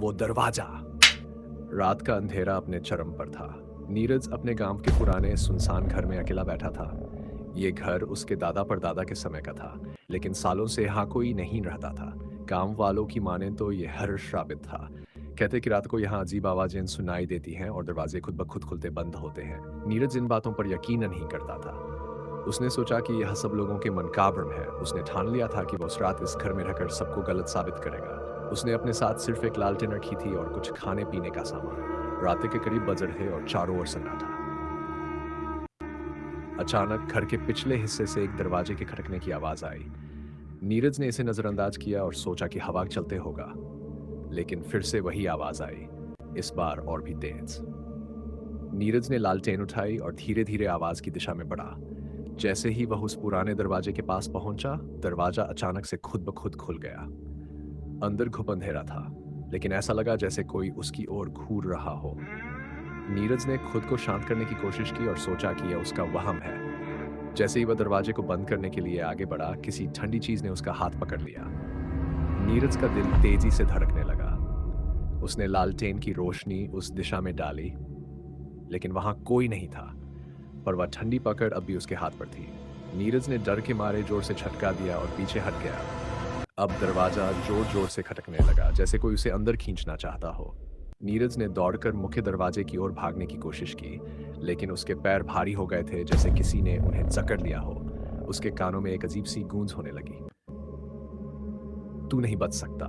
वो दरवाजा। रात का अंधेरा अपने चरम पर था। नीरज अपने गांव के पुराने सुनसान घर में अकेला बैठा था। ये घर उसके दादा परदादा के समय का था, लेकिन सालों से यहाँ कोई नहीं रहता था। गांव वालों की माने तो ये हर श्रापित था। कहते कि रात को यहाँ अजीब आवाजें सुनाई देती हैं और दरवाजे खुद ब खुद खुलते बंद होते हैं। नीरज इन बातों पर यकीन नहीं करता था। उसने सोचा कि यह सब लोगों के मन का भ्रम है। उसने ठान लिया था कि वो उस रात इस घर में रहकर सबको गलत साबित करेगा। उसने अपने साथ सिर्फ एक लालटेन रखी थी और कुछ खाने पीने का सामान। रात के करीब बज रहे और चारों ओर सन्नाटा। अचानक घर के पिछले हिस्से से एक दरवाजे के खटकने की आवाज आई। नीरज ने इसे नजरअंदाज किया और सोचा कि हवा चलते होगा, लेकिन फिर से वही आवाज आई, इस बार और भी तेज। नीरज ने लालटेन उठाई और धीरे धीरे आवाज की दिशा में बढ़ा। जैसे ही वह उस पुराने दरवाजे के पास पहुंचा, दरवाजा अचानक से खुद ब खुद खुल गया। अंदर घुप अंधेरा था, लेकिन ऐसा लगा जैसे कोई उसकी ओर घूर रहा हो। नीरज ने खुद को शांत करने की कोशिश की और सोचा कि यह उसका वहम है। जैसे ही वह दरवाजे को बंद करने के लिए आगे बढ़ा, किसी ठंडी चीज ने उसका हाथ पकड़ लिया। नीरज का दिल तेजी से धड़कने लगा। उसने लालटेन की रोशनी उस दिशा में डाली, लेकिन वहां कोई नहीं था। पर वह ठंडी पकड़ अब भी उसके हाथ पर थी। नीरज ने डर के मारे जोर से झटका दिया और पीछे हट गया। अब दरवाजा जोर जोर से खटकने लगा, जैसे कोई उसे अंदर खींचना चाहता हो। नीरज ने दौड़कर मुख्य दरवाजे की ओर भागने की कोशिश की, लेकिन उसके पैर भारी हो गए थे, जैसे किसी ने उन्हें जकड़ लिया हो। उसके कानों में एक अजीब सी गूंज होने लगी, तू नहीं बच सकता।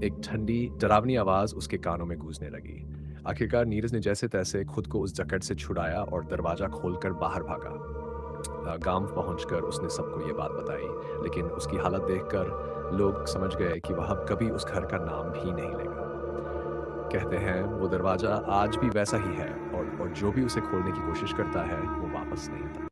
एक ठंडी डरावनी आवाज उसके कानों में गूंजने लगी। आखिरकार नीरज ने जैसे तैसे खुद को उस जकड़ से छुड़ाया और दरवाजा खोलकर बाहर भागा। गांव पहुंचकर उसने सबको ये बात बताई, लेकिन उसकी हालत देखकर लोग समझ गए कि वह अब कभी उस घर का नाम भी नहीं लेगा। कहते हैं वो दरवाजा आज भी वैसा ही है, और जो भी उसे खोलने की कोशिश करता है वो वापस नहीं आता।